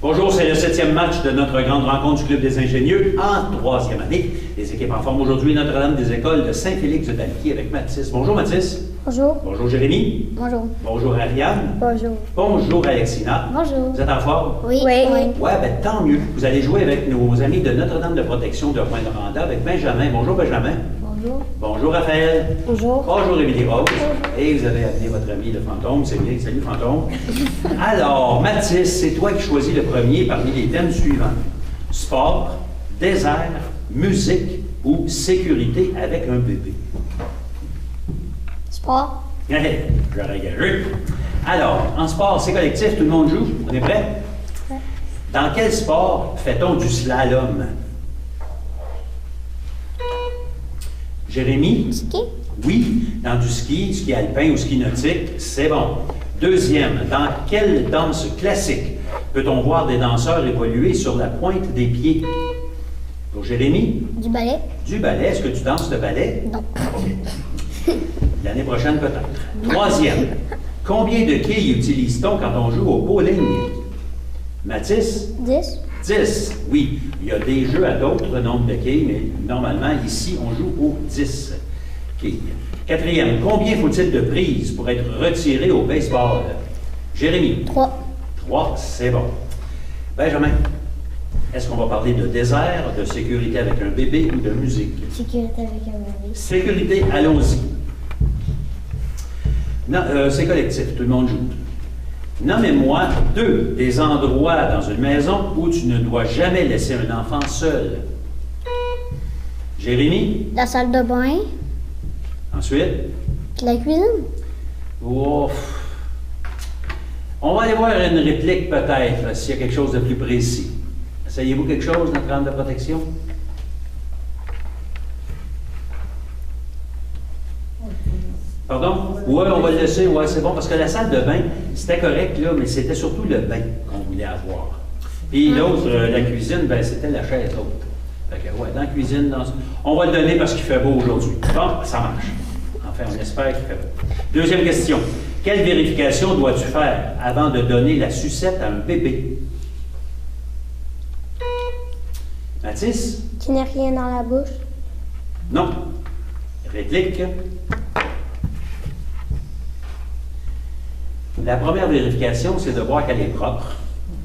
Bonjour, c'est le 7e match de notre grande rencontre du Club des ingénieux en 3e année. Les équipes en forme aujourd'hui, Notre-Dame des écoles de Saint-Félix-de-Dalquier avec Mathis. Bonjour Mathis. Bonjour. Bonjour Jérémy. Bonjour. Bonjour Ariane. Bonjour. Bonjour Alexina. Bonjour. Vous êtes en forme? Oui. Ouais, ben tant mieux. Vous allez jouer avec nos amis de Notre-Dame de protection de Rouyn-Noranda avec Benjamin. Bonjour Benjamin. Bonjour. Bonjour Raphaël. Bonjour. Bonjour Émilie Rose. Et vous avez appelé votre ami le fantôme. C'est bien. Salut fantôme. Alors, Mathis, c'est toi qui choisis le premier parmi les thèmes suivants. Sport, désert, musique ou sécurité avec un bébé. Sport. J'aurais gagé. Alors, en sport, c'est collectif, tout le monde joue. On est prêt? Ouais. Dans quel sport fait-on du slalom? Jérémy? Ski. Oui, dans du ski alpin ou ski nautique, c'est bon. Deuxième, dans quelle danse classique peut-on voir des danseurs évoluer sur la pointe des pieds? Pour Jérémy? Du ballet. Du ballet. Est-ce que tu danses le ballet? Non. OK. L'année prochaine, peut-être. Troisième, combien de quilles utilise-t-on quand on joue au bowling? Mathis? 10. 10. Oui, il y a des jeux à d'autres nombres de quilles, mais normalement, ici, on joue aux 10 quilles. Quatrième, combien faut-il de prises pour être retiré au baseball? Jérémy? 3. 3, c'est bon. Benjamin, est-ce qu'on va parler de désert, de sécurité avec un bébé ou de musique? Sécurité avec un bébé. Sécurité, allons-y. Non, c'est collectif, tout le monde joue. Nommez-moi 2 des endroits dans une maison où tu ne dois jamais laisser un enfant seul. Jérémy? La salle de bain. Ensuite? La cuisine. Ouf. On va aller voir une réplique peut-être, s'il y a quelque chose de plus précis. Essayez-vous quelque chose, notre arme de protection? Pardon? Oui, on va le laisser. Oui, c'est bon, parce que la salle de bain, c'était correct, là, mais c'était surtout le bain qu'on voulait avoir. Puis l'autre, la cuisine, ben, c'était la chaise haute. Fait que, ouais, dans la cuisine, on va le donner parce qu'il fait beau aujourd'hui. Bon, ça marche. Enfin, on espère qu'il fait beau. Deuxième question. Quelle vérification dois-tu faire avant de donner la sucette à un bébé? Mathis? Tu n'as rien dans la bouche. Non. Réplique. La première vérification, c'est de voir qu'elle est propre.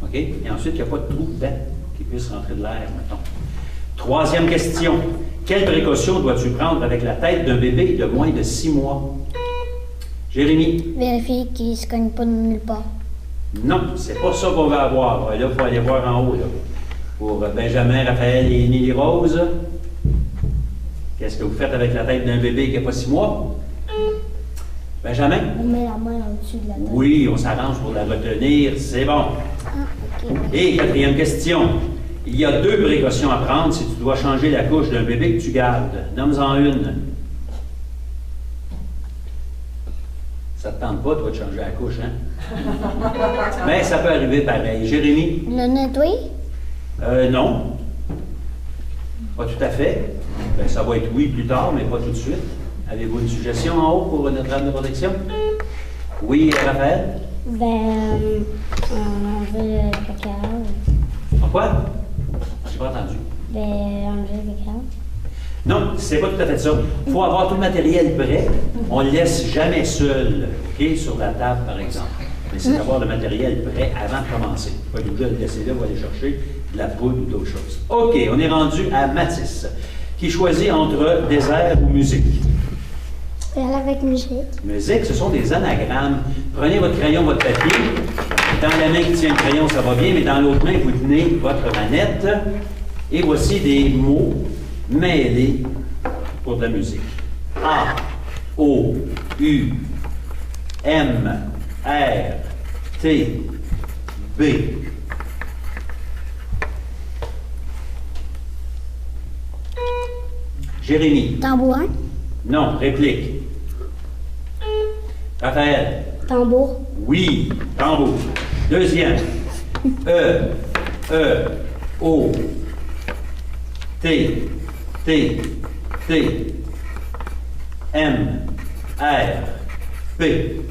OK? Et ensuite, qu'il n'y a pas de trou dedans qui puisse rentrer de l'air, mettons. Troisième question. Quelle précaution dois-tu prendre avec la tête d'un bébé de moins de 6 mois? Jérémy? Vérifie qu'il ne se cogne pas de nulle part. Non, c'est pas ça qu'on va avoir. Là, il faut aller voir en haut. Là. Pour Benjamin, Raphaël et Émilie Rose, qu'est-ce que vous faites avec la tête d'un bébé qui n'a pas 6 mois? Benjamin? On met la main au-dessus de la tête. Oui, on s'arrange pour la retenir, c'est bon. Ah, OK. Et quatrième question. Il y a 2 précautions à prendre si tu dois changer la couche d'un bébé que tu gardes. Nomme-en une. Ça ne te tente pas, toi, de changer la couche, hein? Mais ça peut arriver pareil. Jérémy? Le nettoyer? Non. Pas tout à fait. Ben, ça va être oui plus tard, mais pas tout de suite. Avez-vous une suggestion en haut pour notre arme de protection? Oui, Raphaël? Ben, enlever le caca. Pourquoi? Je n'ai pas entendu. Ben, enlever le caca. Non, c'est pas tout à fait ça. Il faut avoir tout le matériel prêt. On ne le laisse jamais seul, OK, sur la table, par exemple. Mais c'est d'avoir le matériel prêt avant de commencer. Pas obligé de le laisser là, vous aller chercher de la poudre ou d'autres choses. OK, on est rendu à Mathis, qui choisit entre désert ou musique. Elle avec musique. Musique, ce sont des anagrammes. Prenez votre crayon, votre papier. Dans la main qui tient le crayon, ça va bien, mais dans l'autre main, vous tenez votre manette. Et voici des mots mêlés pour de la musique. A, O, U, M, R, T, B. Jérémy. Tambourin. Non, réplique. Raphaël. Tambour. Oui, tambour. Deuxième. E, O, T, T, T, M, R, P.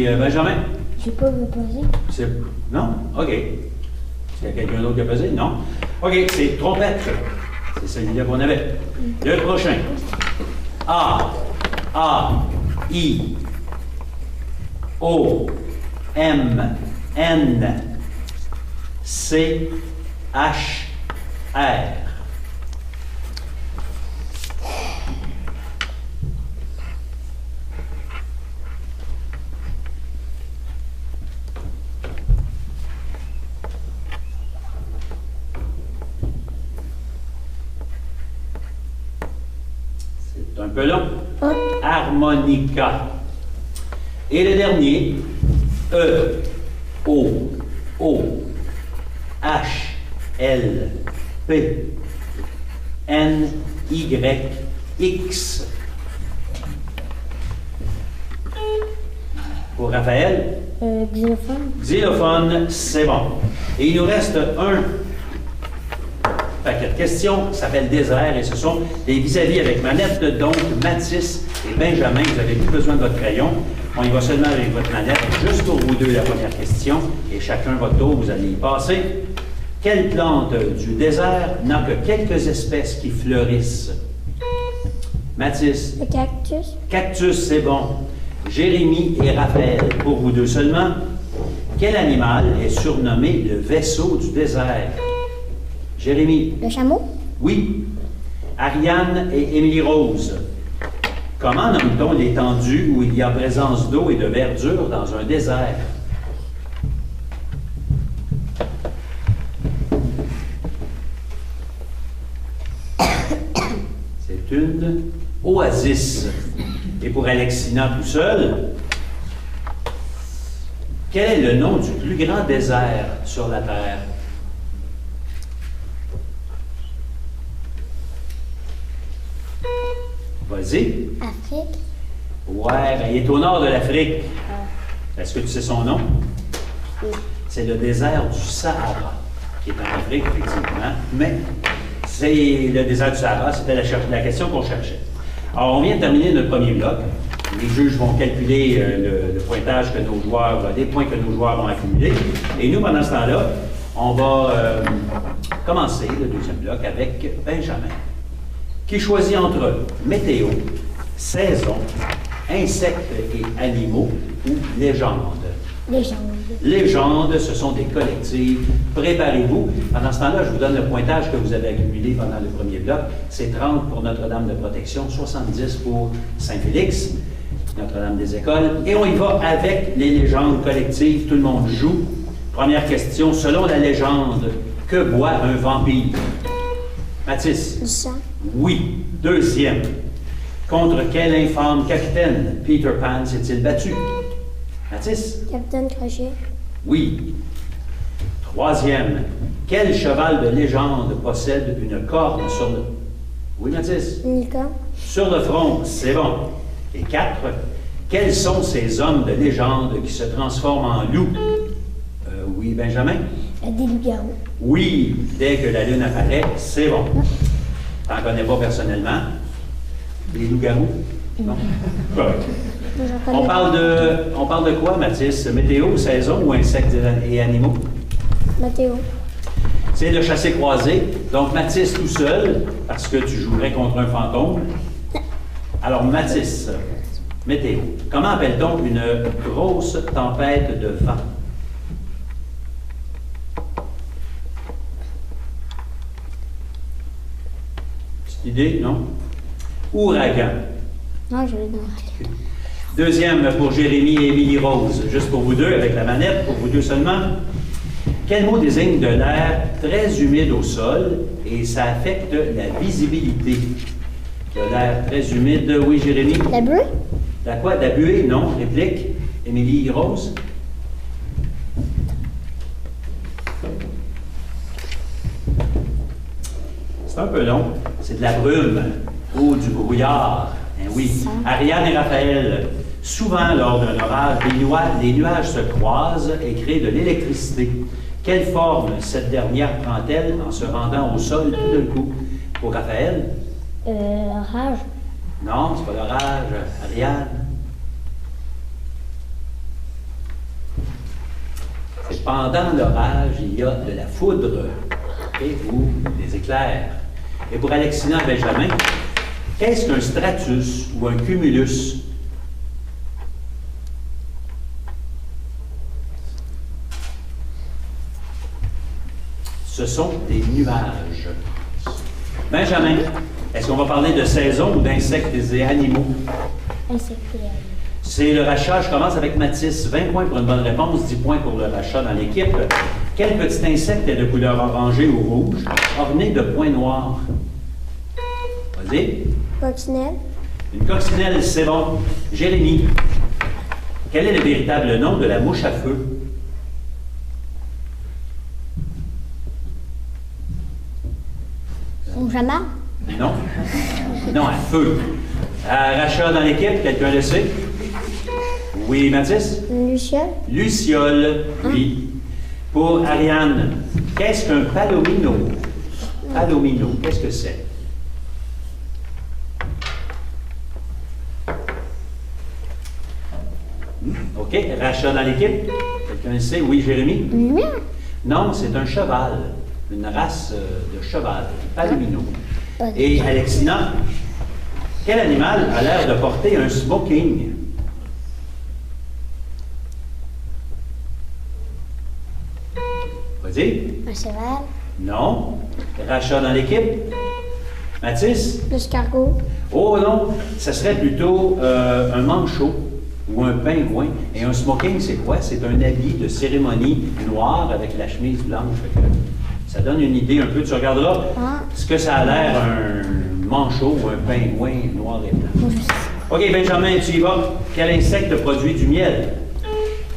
Puis Benjamin? Je peux vous poser. Non? OK. Est-ce qu'il y a quelqu'un d'autre qui a pesé? Non. OK, c'est trompette. C'est celui-là qu'on avait. Le prochain. A, I, O, M, N, C, H, R. C'est un peu long. Harmonica. Et le dernier, E, O, H, L, P, N, Y, X. Pour Raphaël? Xylophone. Xylophone, c'est bon. Et il nous reste un paquet de questions qui s'appelle désert et ce sont des vis-à-vis avec manette. Donc, Mathis et Benjamin, vous n'avez plus besoin de votre crayon. On y va seulement avec votre manette. Juste pour vous deux, la première question. Et chacun votre tour, vous allez y passer. Quelle plante du désert n'a que quelques espèces qui fleurissent? Mathis. Le cactus. Cactus, c'est bon. Jérémie et Raphaël, pour vous deux seulement. Quel animal est surnommé le vaisseau du désert? Jérémie. Le chameau. Oui. Ariane et Émilie-Rose. Comment nomme-t-on l'étendue où il y a présence d'eau et de verdure dans un désert? C'est une oasis. Et pour Alexina tout seul, quel est le nom du plus grand désert sur la Terre? Vas-y. Afrique. Ouais, ben, il est au nord de l'Afrique. Est-ce que tu sais son nom? Oui. C'est le désert du Sahara, qui est en Afrique, effectivement. Mais c'est le désert du Sahara, c'était la question qu'on cherchait. Alors, on vient de terminer notre premier bloc. Les juges vont calculer le pointage que nos joueurs, les points que nos joueurs ont accumulés. Et nous, pendant ce temps-là, on va commencer le deuxième bloc avec Benjamin, qui choisit entre météo, saison, insectes et animaux ou légendes. Légende. Légendes, ce sont des collectives. Préparez-vous. Pendant ce temps-là, je vous donne le pointage que vous avez accumulé pendant le premier bloc. C'est 30 pour Notre-Dame de Protection, 70 pour Saint-Félix, Notre-Dame des Écoles. Et on y va avec les légendes collectives. Tout le monde joue. Première question. Selon la légende, que boit un vampire? Mathis? Du sang. Oui. Deuxième. Contre quel infâme capitaine Peter Pan s'est-il battu? Mathis? Capitaine Crochet. Oui. Troisième. Quel cheval de légende possède une corne sur le... Oui, Mathis? Une licorne. Sur le front, c'est bon. Et 4. Quels sont ces hommes de légende qui se transforment en loups? Oui, Benjamin? Des loups-garous. Oui, dès que la lune apparaît, c'est bon. T'en connais pas personnellement? Les loups-garous? Non? Correct. Moi, j'en connais On parle de quoi, Mathis? Météo, saison ou insectes et animaux? Mathéo. C'est le chassé-croisé. Donc, Mathis tout seul, parce que tu jouerais contre un fantôme. Alors, Mathis, météo. Comment appelle-t-on une grosse tempête de vent? Petite idée, non? Ouragan. Non, je l'ai dans Deuxième pour Jérémie et Émilie-Rose. Juste pour vous deux, avec la manette, pour vous deux seulement. Quel mot désigne de l'air très humide au sol et ça affecte la visibilité? De l'air très humide, oui, Jérémie? La buée? La quoi? La buée? Non. Réplique? Émilie-Rose? C'est un peu long. C'est de la brume ou du brouillard. Eh oui. Ariane et Raphaël, souvent lors d'un orage, les nuages se croisent et créent de l'électricité. Quelle forme cette dernière prend-elle en se rendant au sol tout d'un coup? Pour Raphaël? Orage. Non, c'est pas l'orage. Ariane? pendant l'orage, il y a de la foudre et ou des éclairs. Et pour Alexina Benjamin, qu'est-ce qu'un stratus ou un cumulus? Ce sont des nuages. Benjamin, est-ce qu'on va parler de saison ou d'insectes et animaux? Insectes et animaux. C'est le rachat. Je commence avec Mathis. 20 points pour une bonne réponse, 10 points pour le rachat dans l'équipe. Quel petit insecte est de couleur orangée ou rouge, orné de points noirs? Vas-y. Coccinelle. Une coccinelle, c'est bon. Jérémy, quel est le véritable nom de la mouche à feu? Ou jamais. Non. Non, à feu. Rachat dans l'équipe, quelqu'un le sait? Oui, Mathis? Luciole. Luciole, oui. Pour Ariane, qu'est-ce qu'un palomino? Palomino, qu'est-ce que c'est? OK, rachat dans l'équipe. Quelqu'un le sait? Oui, Jérémy? Lumière. Non, c'est un cheval. Une race de cheval. Palomino. Et Alexina, quel animal a l'air de porter un smoking? Vas-y. Un cheval. Non. Rachat dans l'équipe. Mathis? L'escargot. Oh non, ça serait plutôt un manchot ou un pingouin. Et un smoking, c'est quoi? C'est un habit de cérémonie noir avec la chemise blanche. Fait que ça donne une idée un peu. Tu regarderas ce que ça a l'air un manchot ou un pingouin noir et blanc. OK, Benjamin, tu y vas. Quel insecte produit du miel?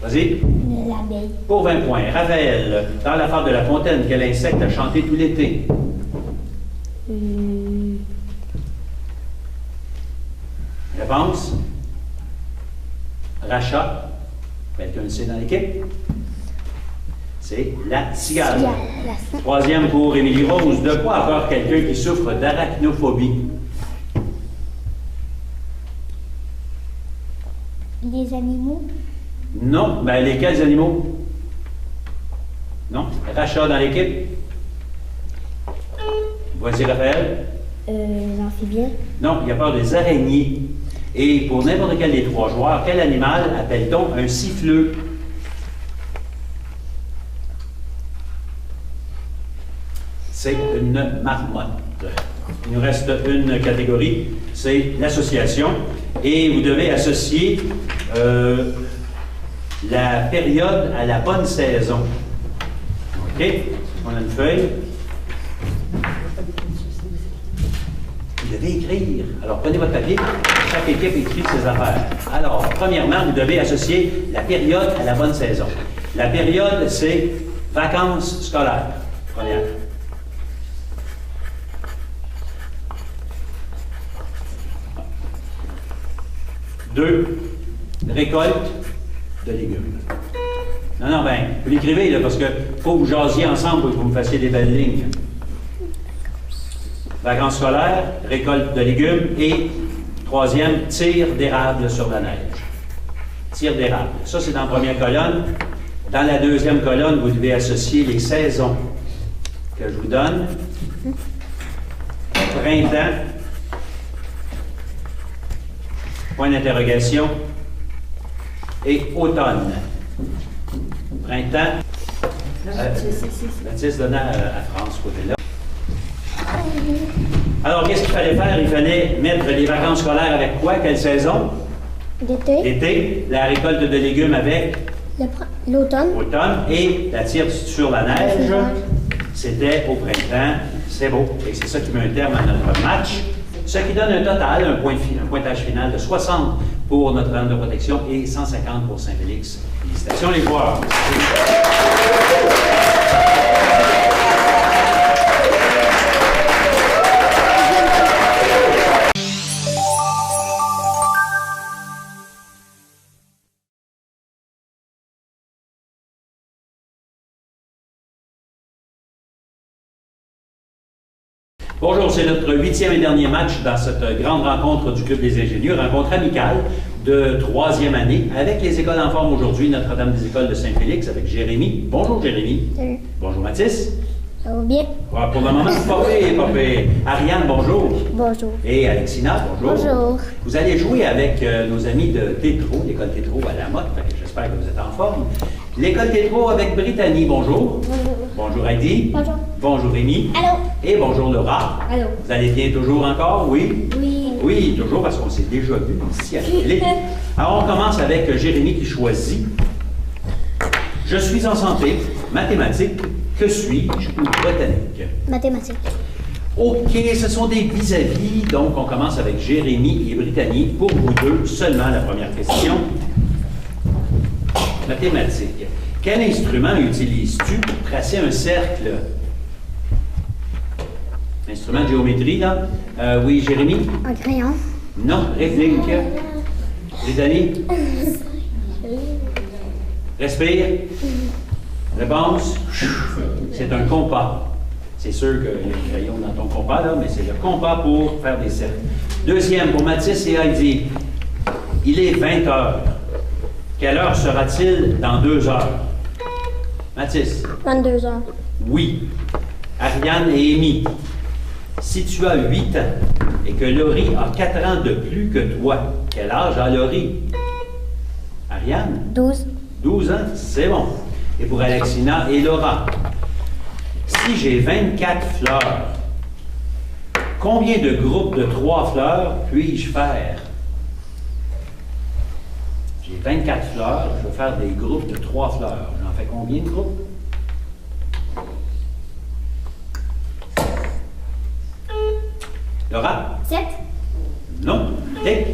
Vas-y. L'abeille. Pour 20 points. Raphaël, dans la fable de La Fontaine, quel insecte a chanté tout l'été? Réponse? Rachat. Quelqu'un le sait dans l'équipe? C'est la cigale. Cigale. Troisième pour Émilie Rose. De quoi a peur quelqu'un qui souffre d'arachnophobie? Les animaux. Non. Ben, lesquels animaux? Non. Rachat dans l'équipe? Voici Raphaël. Les amphibiens. Non, il y a peur des araignées. Et pour n'importe quel des trois joueurs, quel animal appelle-t-on un siffleux? C'est une marmotte. Il nous reste une catégorie, c'est l'association. Et vous devez associer la période à la bonne saison. OK? On a une feuille. Vous devez écrire. Alors, prenez votre papier. Chaque équipe écrit ses affaires. Alors, premièrement, vous devez associer la période à la bonne saison. La période, c'est vacances scolaires. Première. Deux, récolte de légumes. Non, ben, vous l'écrivez, là, parce qu'il faut que vous jasiez ensemble pour que vous me fassiez des belles lignes. Vacances scolaires, récolte de légumes et, troisième, tir d'érable sur la neige. Tir d'érable. Ça, c'est dans la première colonne. Dans la deuxième colonne, vous devez associer les saisons que je vous donne. Printemps. Point d'interrogation. Et automne. Printemps. Baptiste donnait à France, côté-là. Alors, qu'est-ce qu'il fallait faire? Il fallait mettre les vacances scolaires avec quoi? Quelle saison? L'été. L'été. La récolte de légumes avec? L'automne. Automne. Et la tire sur la neige, c'était au printemps. C'est beau. Et c'est ça qui met un terme à notre match. Ce qui donne un total, un pointage final de 60 pour Notre-Dame de protection et 150 pour Saint-Félix. Félicitations les joueurs. Bonjour, c'est notre 8e et dernier match dans cette grande rencontre du Club des ingénieurs, rencontre amicale de 3e année avec les écoles en forme aujourd'hui, Notre-Dame des Écoles de Saint-Félix avec Jérémy. Bonjour Jérémy. Salut. Bonjour Mathis. Ça va bien? Ah, pour le moment, c'est pas pire, pas pire. Ariane, bonjour. Bonjour. Et Alexina, bonjour. Bonjour. Vous allez jouer avec nos amis de Tétro, l'école Tétro à la Motte, j'espère que vous êtes en forme. L'école Tétro avec Brittany, bonjour. Bonjour. Bonjour Heidi. Bonjour. Bonjour Rémi. Allô? Et bonjour Laura. Allô? Vous allez bien toujours encore, oui? Oui. Oui, toujours parce qu'on s'est déjà vu ici à la télé. Alors on commence avec Jérémy qui choisit. Je suis en santé, mathématiques, que suis-je ou botanique? Mathématiques. OK, ce sont des vis-à-vis, donc on commence avec Jérémy et Brittany. Pour vous deux, seulement la première question. Mathématiques. Quel instrument utilises-tu pour tracer un cercle? Instrument de géométrie, là? Oui, Jérémy? Un crayon. Non, réplique. Brittany? Respire. Réponse? C'est un compas. C'est sûr que il y a un crayon dans ton compas, là, mais c'est le compas pour faire des cercles. Deuxième, pour Mathis et Heidi. Il est 20 heures. Quelle heure sera-t-il dans 2 heures? Mathis? 22 heures. Oui. Ariane et Amy. Si tu as 8 ans et que Laurie a 4 ans de plus que toi, quel âge a Laurie? Ariane? 12. 12 ans, c'est bon. Et pour Alexina et Laura, si j'ai 24 fleurs, combien de groupes de 3 fleurs puis-je faire? J'ai 24 fleurs, je vais faire des groupes de 3 fleurs. J'en fais combien de groupes? Laura? 7. Non. Tic.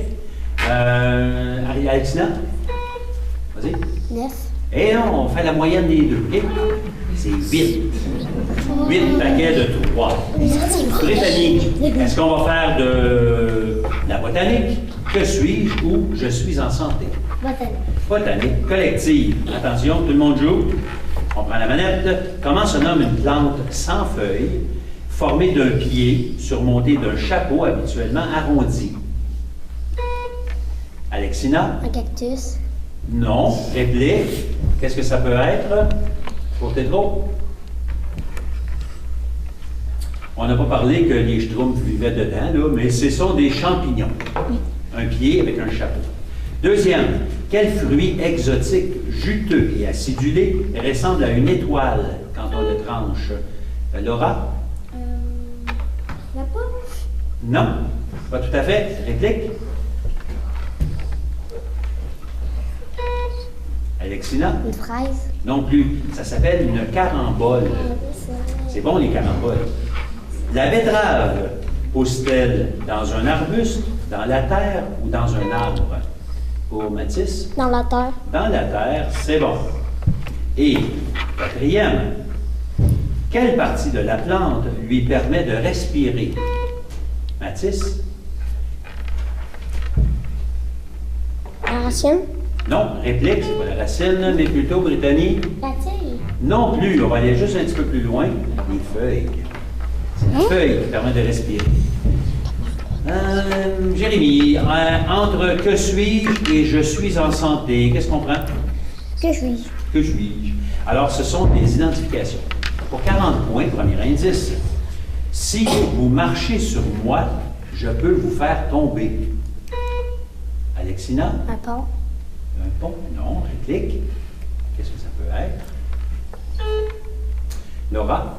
Alexina? Vas-y. 9. Et non, on fait la moyenne des deux. OK? C'est 8. 8 paquets de 3. Brittany, est-ce qu'on va faire de la botanique? Que suis-je ou je suis en santé? Botanique. Botanique collective. Attention, tout le monde joue. On prend la manette. Comment se nomme une plante sans feuilles, formée d'un pied, surmontée d'un chapeau habituellement arrondi? Alexina? Un cactus. Non. Réplique. Qu'est-ce que ça peut être pour Tétro? On n'a pas parlé que les schtroumpfs vivaient dedans, là, mais ce sont des champignons. Un pied avec un chapeau. Deuxième, quel fruit exotique, juteux et acidulé ressemble à une étoile quand on le tranche? Laura? La pomme. Non, pas tout à fait. Réplique? Alexina? Une fraise. Non plus. Ça s'appelle une carambole. C'est bon, les caramboles. La betterave pousse-t-elle dans un arbuste, dans la terre ou dans un arbre? Pour Mathis? Dans la terre. Dans la terre, c'est bon. Et quatrième, quelle partie de la plante lui permet de respirer? Mathis? La racine. Non, réplique, c'est pas la racine, mais plutôt Brittany. La tige. Non plus, on va aller juste un petit peu plus loin. Les feuilles. C'est la feuille qui permet de respirer. Jérémy, entre que suis-je et je suis en santé, qu'est-ce qu'on prend? Que suis-je? Que suis-je? Alors, ce sont des identifications. Pour 40 points, premier indice, si vous marchez sur moi, je peux vous faire tomber. Alexina? Un pont. Un pont? Non. Réplique? Qu'est-ce que ça peut être? Laura?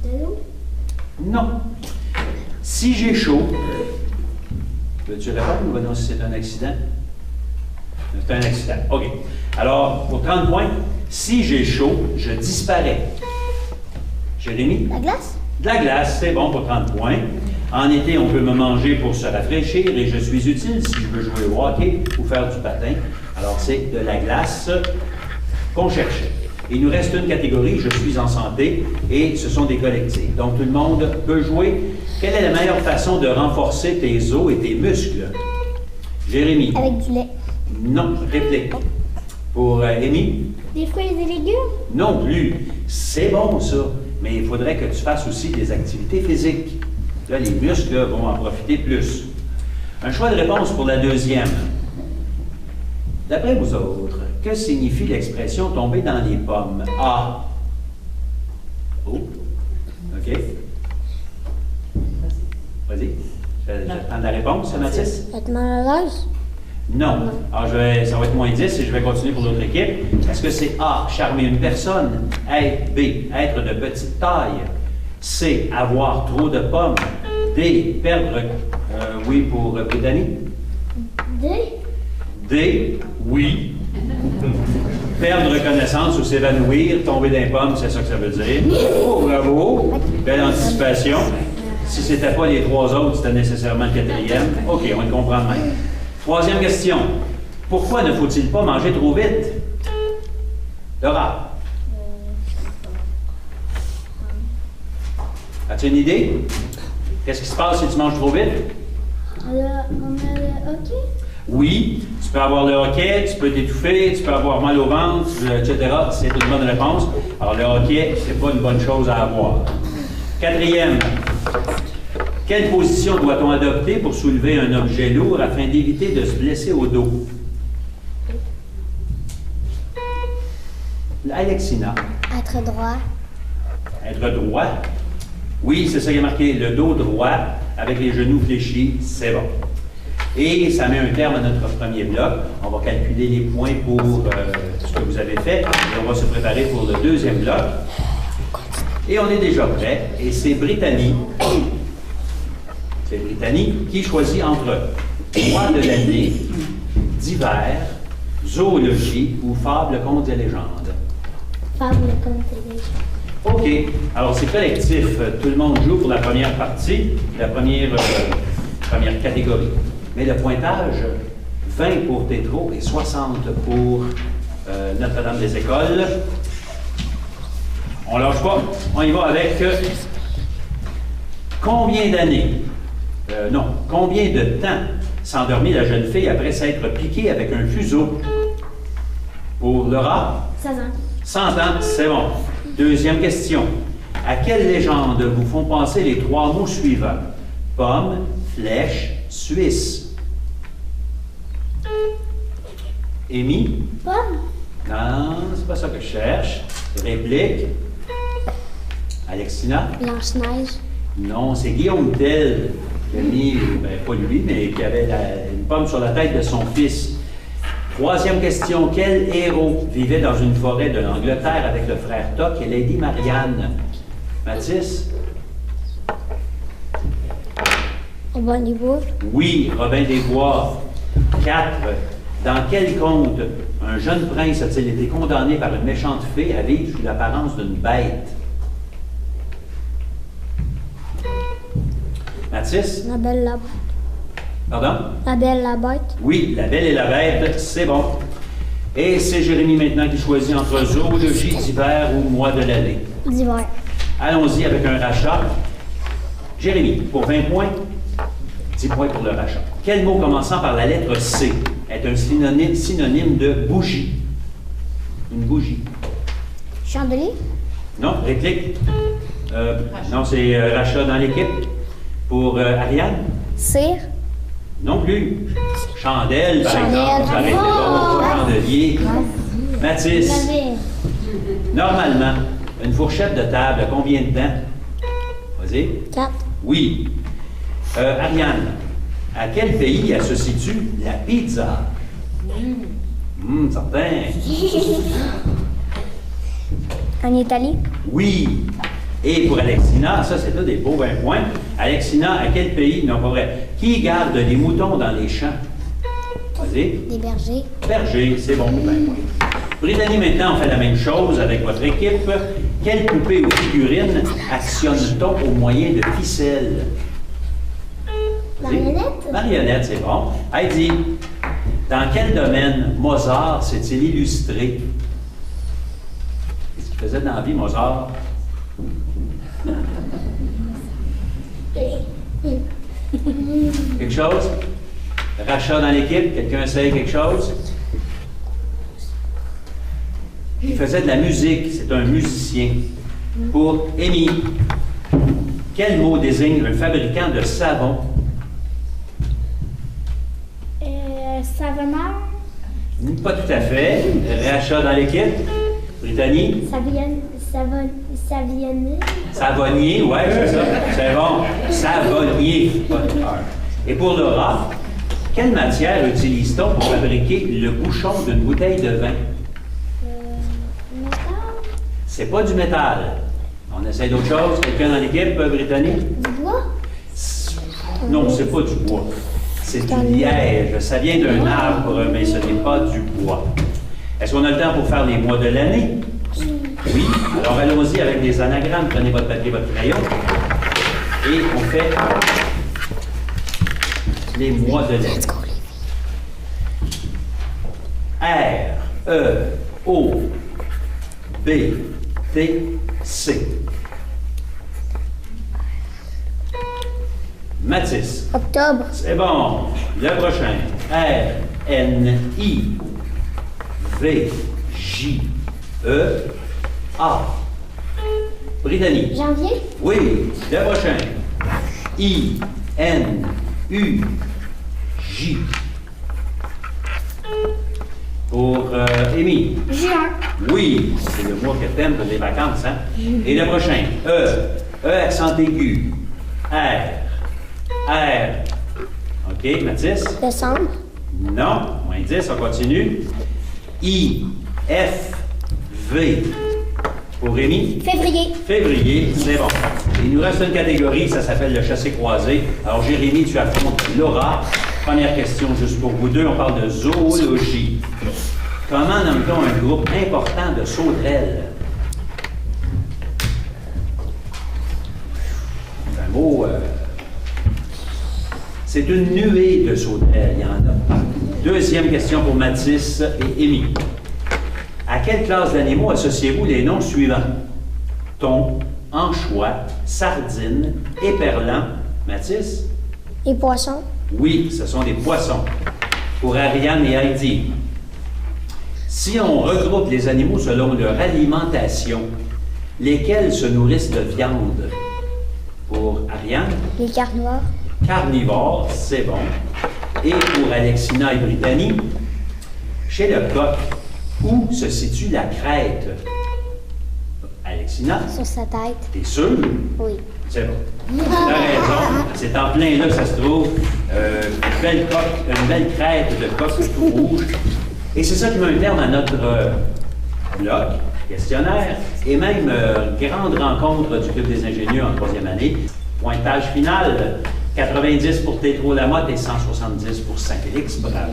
De l'eau. Non. Si j'ai chaud, veux-tu répondre ou non si c'est un accident? C'est un accident. OK. Alors, pour 30 points, si j'ai chaud, je disparais. Jérémy? La glace. De la glace, c'est bon pour 30 points. En été, on peut me manger pour se rafraîchir et je suis utile si je veux jouer au hockey ou faire du patin. Alors, c'est de la glace qu'on cherchait. Il nous reste une catégorie, je suis en santé, et ce sont des collectifs. Donc, tout le monde peut jouer. Quelle est la meilleure façon de renforcer tes os et tes muscles? Jérémy? Avec du lait. Non. Réplique. Pour Amy? Des fruits et des légumes. Non plus. C'est bon, ça. mais il faudrait que tu fasses aussi des activités physiques. Là, les muscles là, vont en profiter plus. Un choix de réponse pour la deuxième. D'après vous autres, que signifie l'expression tomber dans les pommes? A. Oh. OK. Vas-y. J'attends la réponse, Mathis? Être mal à l'aise? Non. Alors, ça va être moins 10 et je vais continuer pour l'autre équipe. Est-ce que c'est A, charmer une personne? B, être de petite taille? C, avoir trop de pommes? D, perdre, oui, pour Brittany? D? D, oui. Perdre connaissance ou s'évanouir, tomber dans les pommes, c'est ça que ça veut dire. Oh, bravo! Belle anticipation. Si ce n'était pas les trois autres, c'était nécessairement le quatrième. OK, on le comprend même. Troisième question. Pourquoi ne faut-il pas manger trop vite? Laura? As-tu une idée? Qu'est-ce qui se passe si tu manges trop vite? On a le hockey? Oui, tu peux avoir le hoquet, tu peux t'étouffer, tu peux avoir mal au ventre, etc. C'est une bonne réponse. Alors, le hoquet, c'est pas une bonne chose à avoir. Quatrième. Quelle position doit-on adopter pour soulever un objet lourd afin d'éviter de se blesser au dos? Alexina. Être droit. Être droit. Oui, c'est ça qui est marqué. Le dos droit avec les genoux fléchis, c'est bon. Et ça met un terme à notre premier bloc. On va calculer les points pour ce que vous avez fait. Et on va se préparer pour le deuxième bloc. Et on est déjà prêt. Et c'est Brittany. C'est Brittany qui choisit entre mois de l'année, d'hiver, zoologie ou fable, contes et légendes. Fable, contes et légendes. OK. Alors, c'est collectif. Tout le monde joue pour la première partie, la première catégorie. Mais le pointage, 20 pour Tétro et 60 pour Notre-Dame des Écoles. On lâche pas. On y va avec combien d'années, combien de temps s'endormit la jeune fille après s'être piquée avec un fuseau? Pour Laura? 16 ans. 100 ans, c'est bon. Deuxième question. À quelle légende vous font penser les trois mots suivants? Pomme, flèche, Suisse. Amy? Pomme. Non, c'est pas ça que je cherche. Réplique. Alexina? Blanche-Neige. Non, c'est Guillaume Tell qui a mis, pas lui, mais qui avait une pomme sur la tête de son fils. Troisième question. Quel héros vivait dans une forêt de l'Angleterre avec le frère Toc et Lady Marianne? Mathis? Robin des Bois. Oui, Robin des Bois. 4. Dans quel conte un jeune prince a-t-il été condamné par une méchante fée à vivre sous l'apparence d'une bête? Mathis? La Belle et la Bête. Pardon? La Belle et la Bête. Oui, La Belle et la Bête, c'est bon. Et c'est Jérémy maintenant qui choisit entre zoologie d'hiver ou mois de l'année. D'hiver. Allons-y avec un rachat. Jérémy, pour 20 points, 10 points pour le rachat. Quel mot commençant par la lettre C est un synonyme de bougie? Une bougie. Chandelier. Non, réplique. Non, c'est rachat dans l'équipe. Pour Ariane? Cire. Non plus. Chandelle, par Chandelle. exemple. Ça aurait été bon. Chandelier. Mathis. Laver. Normalement, une fourchette de table, à combien de temps? Vas-y. 4. Oui. Ariane, à quel pays se situe la pizza? Certain. En Italie. Oui. Et pour Alexina, ça c'est là des beaux 20 points. Alexina, à quel pays? Non, pas vrai. Qui garde les moutons dans les champs? Vas-y. Des bergers. Berger, c'est bon, 20 points. Brittany, maintenant, on fait la même chose avec votre équipe. Quelle poupée ou figurine actionne-t-on au moyen de ficelles? Vas-y. Marionnette. Marionnette, c'est bon. Heidi, dans quel domaine Mozart s'est-il illustré? Qu'est-ce qu'il faisait dans la vie, Mozart? Quelque chose? Rachat dans l'équipe? Quelqu'un essaye quelque chose? Il faisait de la musique, c'est un musicien. Pour Amy, quel mot désigne un fabricant de savon? Savonneur. Pas tout à fait. Rachat dans l'équipe. Brittany? Savionnier. Savonnier, oui, c'est ça. C'est bon. Savonnier. Et pour Laura, quelle matière utilise-t-on pour fabriquer le bouchon d'une bouteille de vin? Métal. C'est pas du métal. On essaie d'autre chose. Quelqu'un dans l'équipe, Brittany? Du bois. Non, c'est pas du bois. C'est du liège. Ça vient d'un arbre, mais ce n'est pas du bois. Est-ce qu'on a le temps pour faire les mois de l'année? Oui. Alors allons-y avec des anagrammes. Prenez votre papier, votre crayon. Et on fait les mois de l'année. R, E, O, B, T, C. Mathis. Octobre. C'est bon. Le prochain. R, N, I, V, J, E, A. Brittany. Janvier. Oui. Le prochain. I, N, U, J. Pour Amy. Juin. Oui. C'est le mois que t'aimes pour les vacances, hein? Et le prochain. E, accent aigu. R. OK, Mathis? Décembre. Non. Moins 10, on continue. I, F, V. Pour Rémi? Février. Février, c'est bon. Il nous reste une catégorie, ça s'appelle le chassé-croisé. Alors, Jérémy, tu affrontes Laura. Première question, juste pour vous deux, on parle de zoologie. Comment nomme-t-on un groupe important de sauterelles? C'est un mot... c'est une nuée de sauterelles, il y en a partout. Deuxième question pour Mathis et Émy. À quelle classe d'animaux associez-vous les noms suivants? Thon, anchois, sardine, éperlan. Mathis? Les poissons. Oui, ce sont des poissons. Pour Ariane et Heidi. Si on regroupe les animaux selon leur alimentation, lesquels se nourrissent de viande? Pour Ariane? Les carnivores. Carnivore, c'est bon. Et pour Alexina et Brittany, chez le coq, où se situe la crête? Alexina? Sur sa tête. T'es sûr? Oui. C'est bon. T'as raison. C'est en plein là que ça se trouve. Une belle crête de coq tout rouge. Et c'est ça qui met un terme à notre bloc, questionnaire, et même grande rencontre du Club des ingénieurs en troisième année. Pointage final, 90 pour Tétro Lamotte et 170 pour Saint-Félix. Bravo.